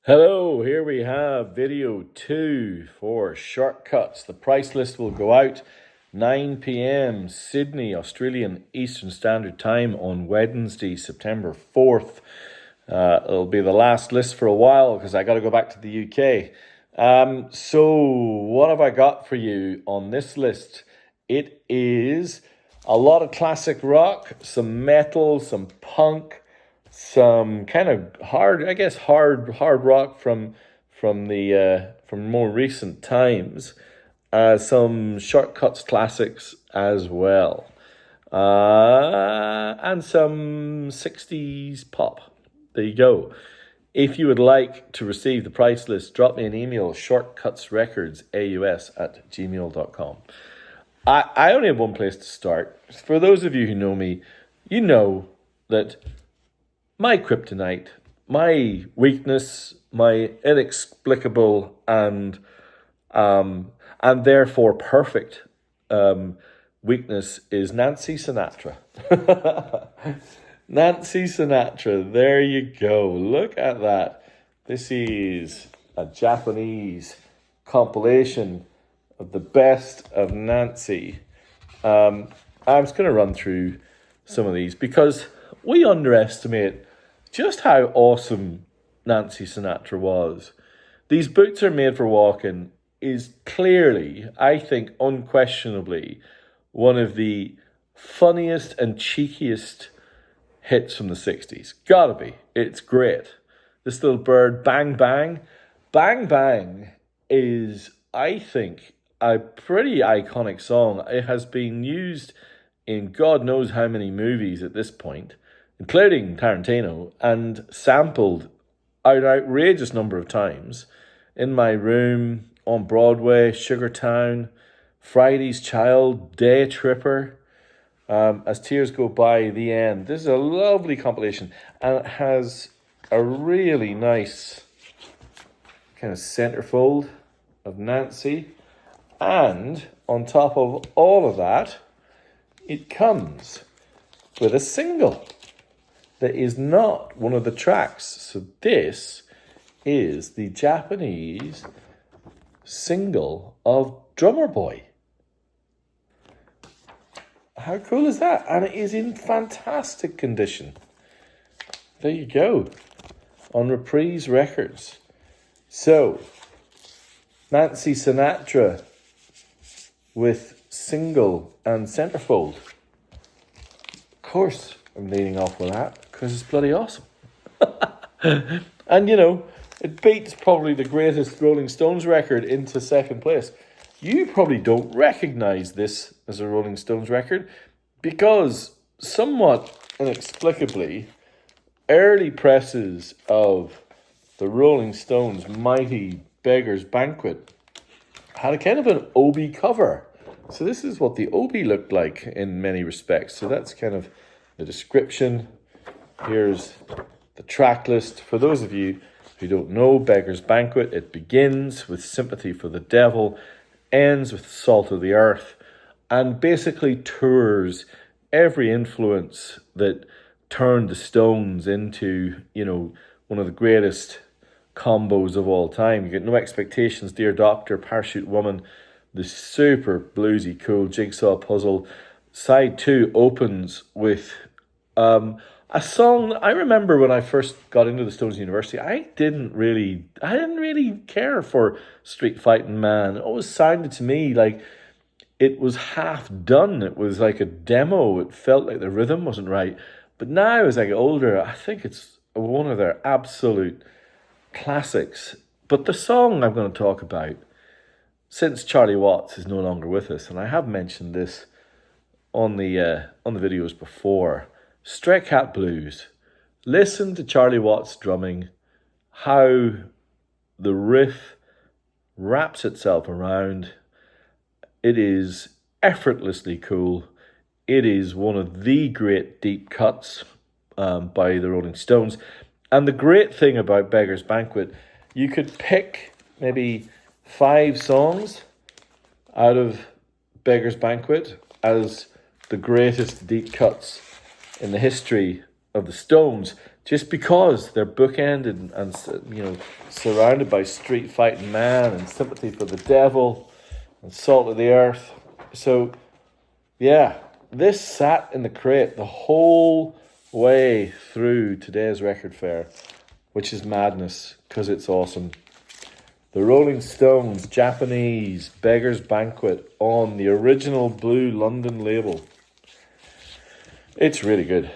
Hello, here we have video 2 for Shortcuts. The price list will go out 9 p.m. Sydney, Australian Eastern Standard Time on Wednesday, September 4th. It'll be the last list for a while because I got to go back to the UK. So what have I got for you on this list? It is a lot of classic rock, some metal, some punk, some kind of hard rock from more recent times, some Shortcuts classics as well, and some 60s pop. There you go. If you would like to receive the price list, drop me an email, shortcutsrecordsaus@gmail.com. I only have one place to start. For those of you who know me, you know that my kryptonite, my weakness, my inexplicable and therefore perfect weakness is Nancy Sinatra. Nancy Sinatra, there you go. Look at that. This is a Japanese compilation of the best of Nancy. I'm just going to run through some of these because we underestimate just how awesome Nancy Sinatra was. These Boots Are Made for Walking is clearly, I think, unquestionably, one of the funniest and cheekiest hits from the 60s. Gotta be. It's great. This Little Bird, Bang Bang. Bang Bang is, I think, a pretty iconic song. It has been used in God knows how many movies at this point, including Tarantino, and sampled an outrageous number of times. In My Room, on Broadway, Sugartown, Friday's Child, Day Tripper, As Tears Go By, The End. This is a lovely compilation, and it has a really nice kind of centerfold of Nancy. And on top of all of that, it comes with a single that is not one of the tracks. So this is the Japanese single of Drummer Boy. How cool is that? And it is in fantastic condition. There you go. On Reprise Records. So, Nancy Sinatra with single and centerfold. Of course, I'm leading off with that because it's bloody awesome. And, you know, it beats probably the greatest Rolling Stones record into second place. You probably don't recognize this as a Rolling Stones record because somewhat inexplicably, early presses of the Rolling Stones' mighty Beggar's Banquet had a kind of an Obi cover. So this is what the Obi looked like in many respects. So that's kind of the description. Here's the track list. For those of you who don't know, Beggar's Banquet, it begins with Sympathy for the Devil, ends with Salt of the Earth, and basically tours every influence that turned the Stones into, you know, one of the greatest combos of all time. You get No Expectations, Dear Doctor, Parachute Woman, the super bluesy cool Jigsaw Puzzle. Side 2 opens with a song I remember when I first got into the Stones University. I didn't really care for Street Fighting Man. It always sounded to me like it was half done. It was like a demo. It felt like the rhythm wasn't right. But now, as I get older, I think it's one of their absolute classics. But the song I'm going to talk about, since Charlie Watts is no longer with us, and I have mentioned this on the videos before, Stray Cat Blues. Listen to Charlie Watts drumming, how the riff wraps itself around. It is effortlessly cool. It is one of the great deep cuts by the Rolling Stones. And the great thing about Beggar's Banquet, you could pick maybe 5 songs out of Beggar's Banquet as the greatest deep cuts in the history of the Stones. just because they're bookended and surrounded by Street Fighting Man and Sympathy for the Devil and Salt of the Earth. So, yeah, this sat in the crate the whole way through today's record fair, which is madness because it's awesome. The Rolling Stones, Japanese, Beggar's Banquet on the original blue London label. It's really good.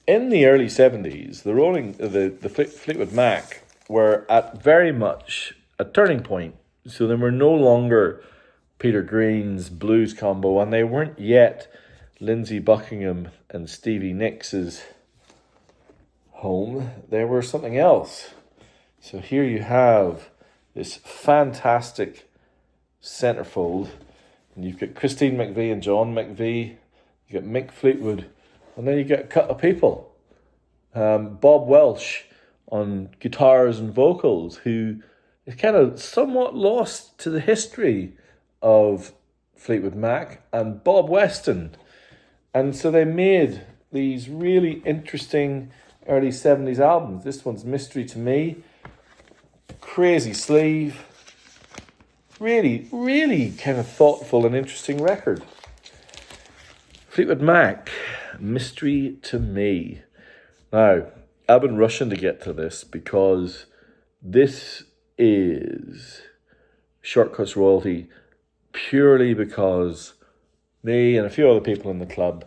In the early 70s, the Fleetwood Mac were at very much a turning point. So they were no longer Peter Green's blues combo, and they weren't yet Lindsey Buckingham and Stevie Nicks' home. They were something else. So here you have this fantastic centerfold, and you've got Christine McVie and John McVie, you've got Mick Fleetwood, and then you get a cut of people. Bob Welsh on guitars and vocals, who is kind of somewhat lost to the history of Fleetwood Mac, and Bob Weston. And so they made these really interesting early 70s albums. This one's Mystery to Me. Crazy sleeve. Really, really kind of thoughtful and interesting record. Fleetwood Mac, Mystery to Me. Now, I've been rushing to get to this because this is Shortcuts royalty purely because me and a few other people in the club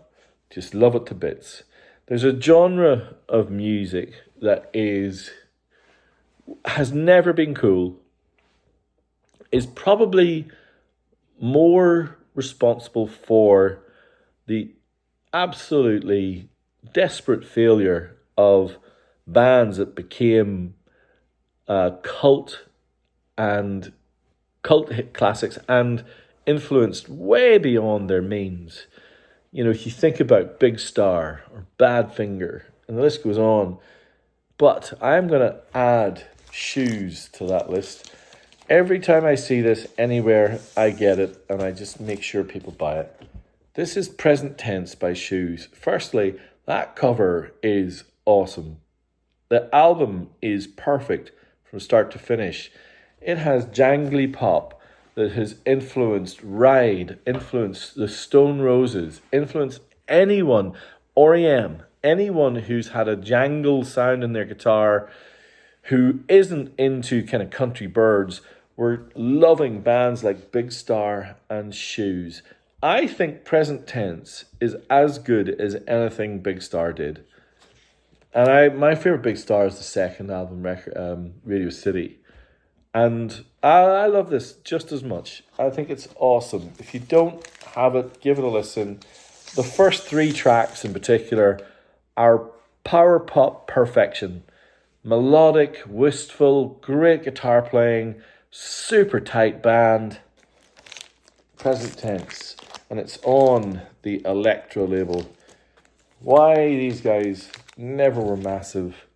just love it to bits. There's a genre of music that has never been cool, is probably more responsible for the absolutely desperate failure of bands that became cult hit classics and influenced way beyond their means. You know, if you think about Big Star or Badfinger, and the list goes on. But I'm going to add Shoes to that list. Every time I see this anywhere, I get it, and I just make sure people buy it. This is Present Tense by Shoes. Firstly, that cover is awesome. The album is perfect from start to finish. It has jangly pop that has influenced Ride, influenced the Stone Roses, influenced anyone, R.E.M., anyone who's had a jangle sound in their guitar, who isn't into kind of country birds. We're loving bands like Big Star and Shoes. I think Present Tense is as good as anything Big Star did. And my favorite Big Star is the second album, Radio City. And I love this just as much. I think it's awesome. If you don't have it, give it a listen. The first 3 tracks in particular are power pop perfection. Melodic, wistful, great guitar playing, super tight band. Present Tense. And it's on the Electro label. Why these guys never were massive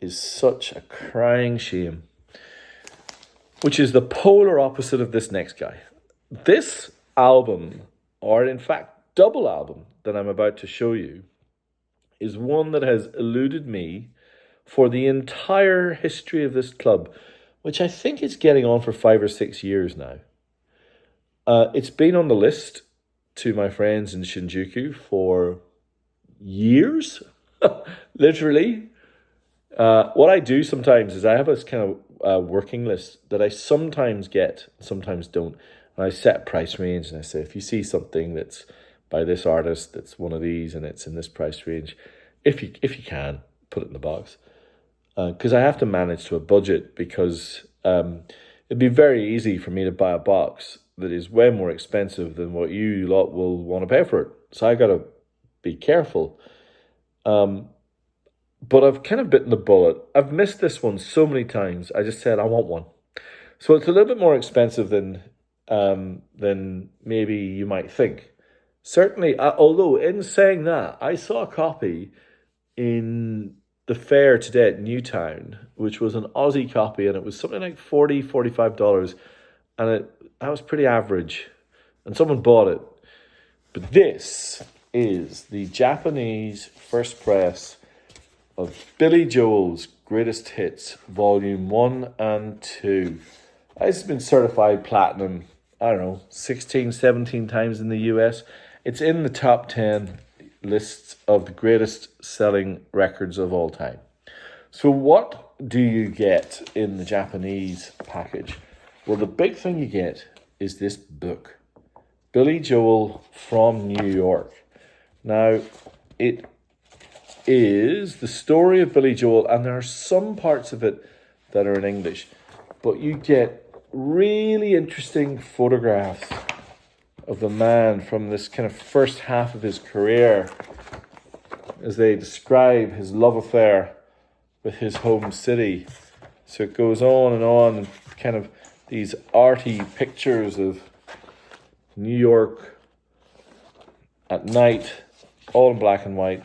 is such a crying shame. Which is the polar opposite of this next guy. This album, or in fact double album that I'm about to show you, is one that has eluded me for the entire history of this club, which I think is getting on for 5 or 6 years now. It's been on the list to my friends in Shinjuku for years, literally. What I do sometimes is I have this kind of working list that I sometimes get, sometimes don't. And I set a price range and I say, if you see something that's by this artist, that's one of these and it's in this price range, if you can, put it in the box. Because I have to manage to a budget, because it'd be very easy for me to buy a box that is way more expensive than what you lot will want to pay for it. So I got to be careful. But I've kind of bitten the bullet. I've missed this one so many times. I just said I want one. So it's a little bit more expensive than maybe you might think. Certainly, although in saying that, I saw a copy in the fair today at Newtown, which was an Aussie copy, and it was something like $40, $45, and that was pretty average. And someone bought it. But this is the Japanese first press of Billy Joel's Greatest Hits, Volume 1 and 2. It's been certified platinum, 16, 17 times in the US. It's in the top 10 lists of the greatest selling records of all time. So what do you get in the Japanese package? Well, the big thing you get is this book, Billy Joel from New York. Now, it is the story of Billy Joel, and there are some parts of it that are in English, but you get really interesting photographs of the man from this kind of first half of his career as they describe his love affair with his home city. So it goes on, and kind of these arty pictures of New York at night, all in black and white.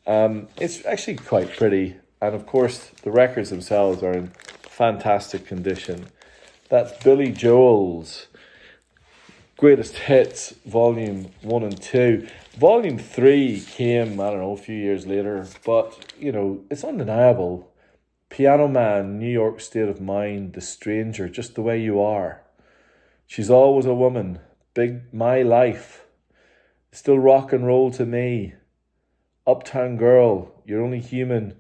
It's actually quite pretty, and of course the records themselves are in fantastic condition. That's Billy Joel's Greatest Hits, Volume 1 and 2. Volume 3 came, a few years later, but, it's undeniable. Piano Man, New York State of Mind, The Stranger, Just the Way You Are. She's Always a Woman, Big My Life, Still Rock and Roll to Me, Uptown Girl, You're Only Human.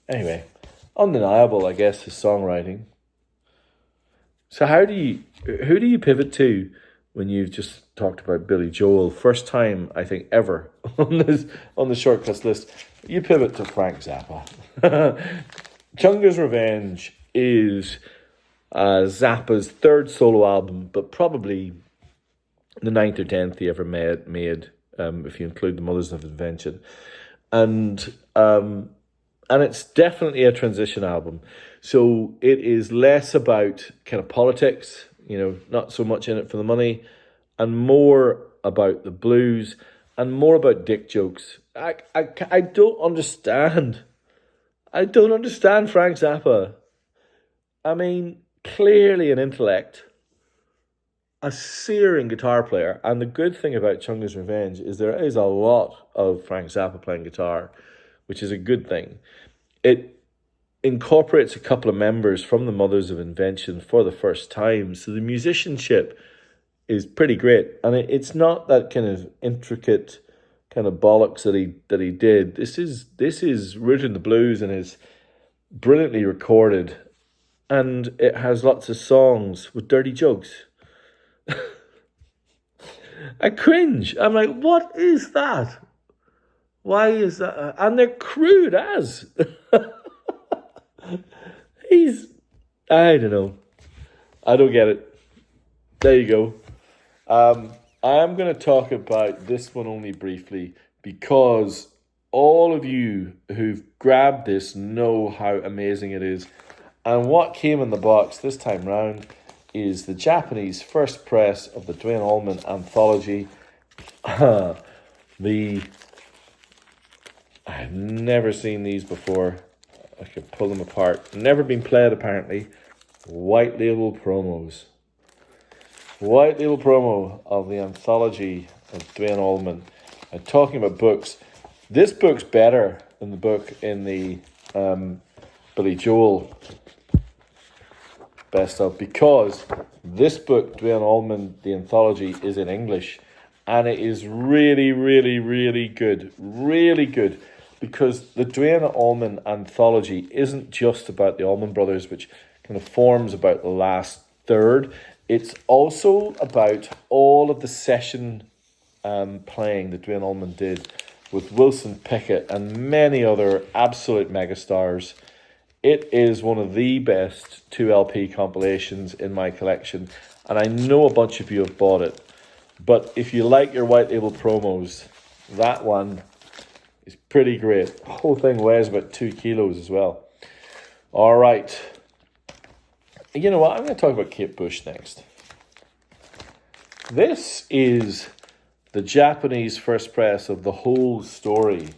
Anyway, undeniable, I guess, his songwriting. So who do you pivot to when you've just talked about Billy Joel? First time, I think, ever on the shortcuts list, you pivot to Frank Zappa. Chunga's Revenge is Zappa's third solo album, but probably the 9th or 10th he ever made, if you include the Mothers of Invention. And it's definitely a transition album. So it is less about kind of politics, not so much in it for the money, and more about the blues, and more about dick jokes. I don't understand. I don't understand Frank Zappa. I mean, clearly an intellect, a searing guitar player, and the good thing about Chunga's Revenge is there is a lot of Frank Zappa playing guitar, which is a good thing. It incorporates a couple of members from the Mothers of Invention for the first time, so the musicianship is pretty great, and it's not that kind of intricate kind of bollocks that he did. This is rooted in the blues and is brilliantly recorded, and it has lots of songs with dirty jokes. I cringe. I'm like, what is that? Why is that? And they're crude as. I don't know. I don't get it. There you go. I'm going to talk about this one only briefly because all of you who've grabbed this know how amazing it is. And what came in the box this time round is the Japanese first press of the Duane Allman anthology. I've never seen these before. I could pull them apart. Never been played, apparently. White label promos. White label promo of the anthology of Duane Allman. And talking about books, this book's better than the book in the Billy Joel best of, because this book, Duane Allman, the anthology, is in English, and it is really, really, really good. Really good. Because the Duane Allman anthology isn't just about the Allman Brothers, which kind of forms about the last third. It's also about all of the session playing that Duane Allman did with Wilson Pickett and many other absolute megastars. It is one of the best 2LP compilations in my collection, and I know a bunch of you have bought it. But if you like your white label promos, that one is pretty great. The whole thing weighs about 2 kilos as well. All right. You know what? I'm going to talk about Kate Bush next. This is the Japanese first press of the whole story.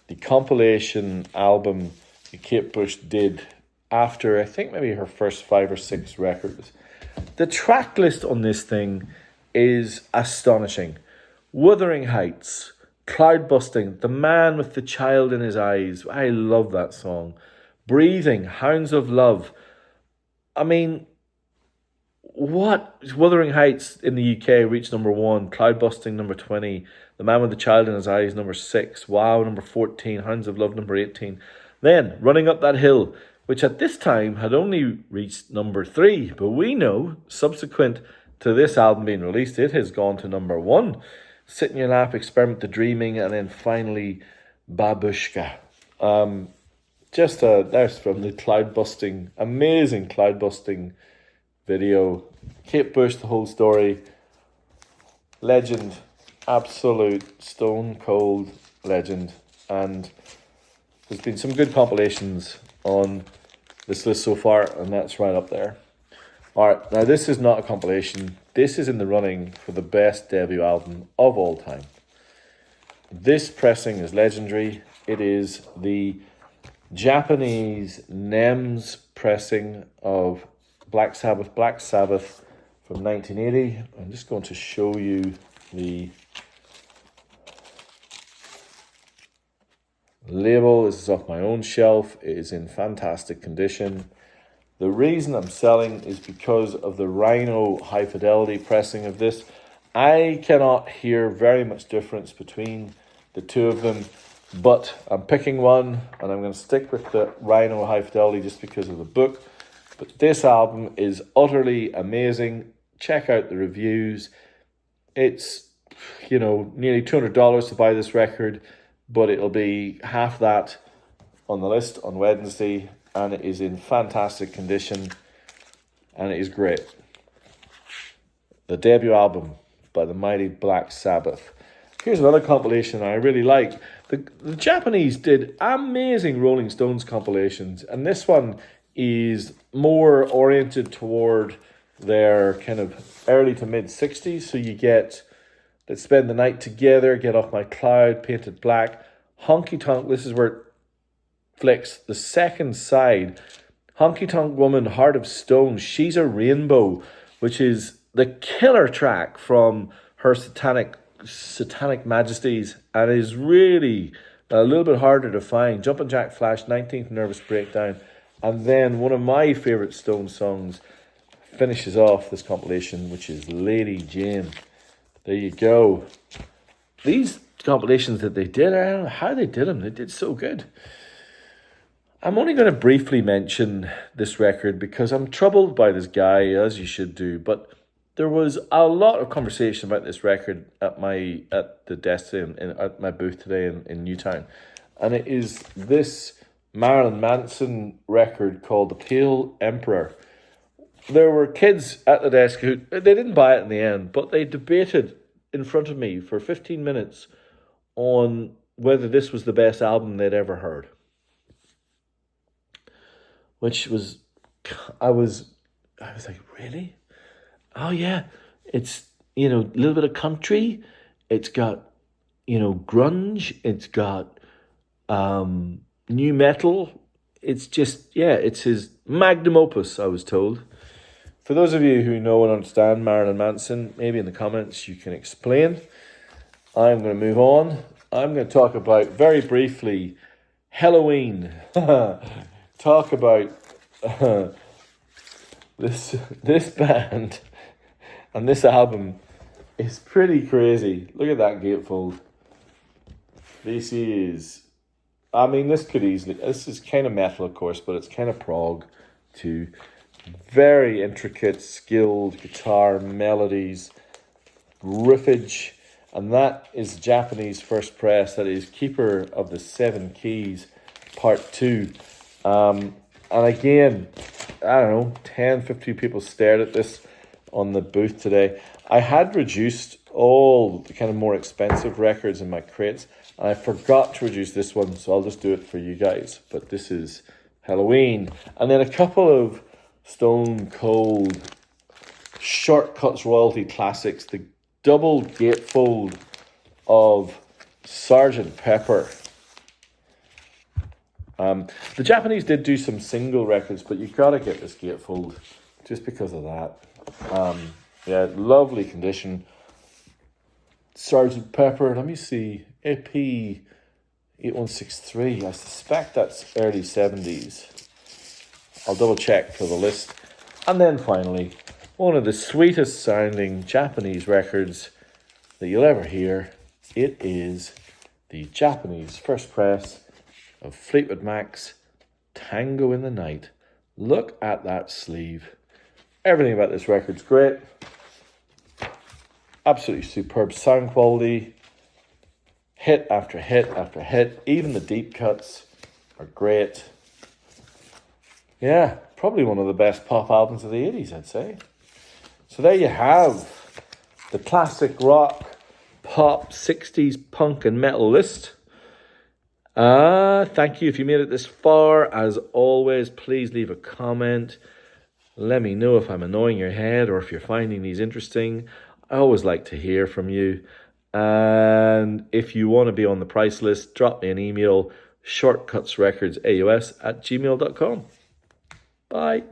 The compilation album that Kate Bush did after, I think, maybe her first 5 or 6 records. The track list on this thing is astonishing. Wuthering Heights, Cloud Busting, The Man with the Child in His Eyes. I love that song. Breathing, Hounds of Love. I mean, what? Wuthering Heights in the UK reached number 1, Cloud Busting number 20, The Man with the Child in His Eyes number 6, Wow number 14, Hounds of Love number 18. Then, Running Up That Hill, which at this time had only reached number 3, but we know, subsequent to this album being released, it has gone to number 1. Sit in Your Lap, Experiment the Dreaming, and then finally, Babushka. There's from the Cloud Busting, amazing Cloud Busting video. Kate Bush, the whole story. Legend. Absolute stone cold legend. And there's been some good compilations on this list so far, and that's right up there. Alright, now this is not a compilation. This is in the running for the best debut album of all time. This pressing is legendary. It is the Japanese NEMS pressing of Black Sabbath from 1980. I'm just going to show you the label. This is off my own shelf. It is in fantastic condition. The reason I'm selling is because of the Rhino high fidelity pressing of this. I cannot hear very much difference between the two of them, but I'm picking one and I'm going to stick with the Rhino high fidelity just because of the book. But this album is utterly amazing. Check out the reviews. It's, nearly $200 to buy this record, but it'll be half that on the list on Wednesday, and it is in fantastic condition, and it is great. The debut album by the mighty Black Sabbath. Here's another compilation I really like. The Japanese did amazing Rolling Stones compilations, and this one is more oriented toward their kind of early to mid 60s. So you get Let's Spend the Night Together, Get Off My Cloud, Painted Black, Honky Tonk. This is where it flicks. The second side, Honky Tonk Woman, Heart of Stone, She's a Rainbow, which is the killer track from her Satanic Majesties, and is really a little bit harder to find. Jumpin' Jack Flash, 19th Nervous Breakdown. And then one of my favourite Stone songs finishes off this compilation, which is Lady Jane. There you go. These compilations that they did, I don't know how they did them. They did so good. I'm only going to briefly mention this record because I'm troubled by this guy, as you should do. But there was a lot of conversation about this record at the desk at my booth today in Newtown. And it is this Marilyn Manson record called The Pale Emperor. There were kids at the desk who, they didn't buy it in the end, but they debated in front of me for 15 minutes on whether this was the best album they'd ever heard. Which was, I was like, really? Oh yeah, it's, a little bit of country. It's got, grunge. It's got new metal. It's just, it's his magnum opus, I was told. For those of you who know and understand Marilyn Manson, maybe in the comments you can explain. I'm going to move on. I'm going to talk about, very briefly, Halloween. Talk about this band and this album is pretty crazy. Look at that gatefold. This is, this is kind of metal, of course, but it's kind of prog too. Very intricate, skilled guitar melodies, riffage, and that is Japanese first press. That is Keeper of the Seven Keys, Part 2. And again, I don't know, 10, 15 people stared at this on the booth today. I had reduced all the kind of more expensive records in my crates, and I forgot to reduce this one, so I'll just do it for you guys. But this is Halloween. And then a couple of Stone Cold Shortcuts royalty classics. The double gatefold of Sgt. Pepper. The Japanese did do some single records, but you gotta get this gatefold just because of that. Lovely condition. Sergeant Pepper, let me see, AP 8163. I suspect that's early 70s. I'll double check for the list. And then finally, one of the sweetest sounding Japanese records that you'll ever hear. It is the Japanese first press of Fleetwood Mac's Tango in the Night. Look at that sleeve. Everything about this record's great. Absolutely superb sound quality. Hit after hit after hit. Even the deep cuts are great. Yeah, probably one of the best pop albums of the 80s, I'd say. So there you have the classic rock, pop, 60s, punk and metal list. Thank you if you made it this far. As always, please leave a comment. Let me know if I'm annoying your head or if you're finding these interesting. I always like to hear from you. And if you want to be on the price list, drop me an email, shortcutsrecordsaus@gmail.com. Bye.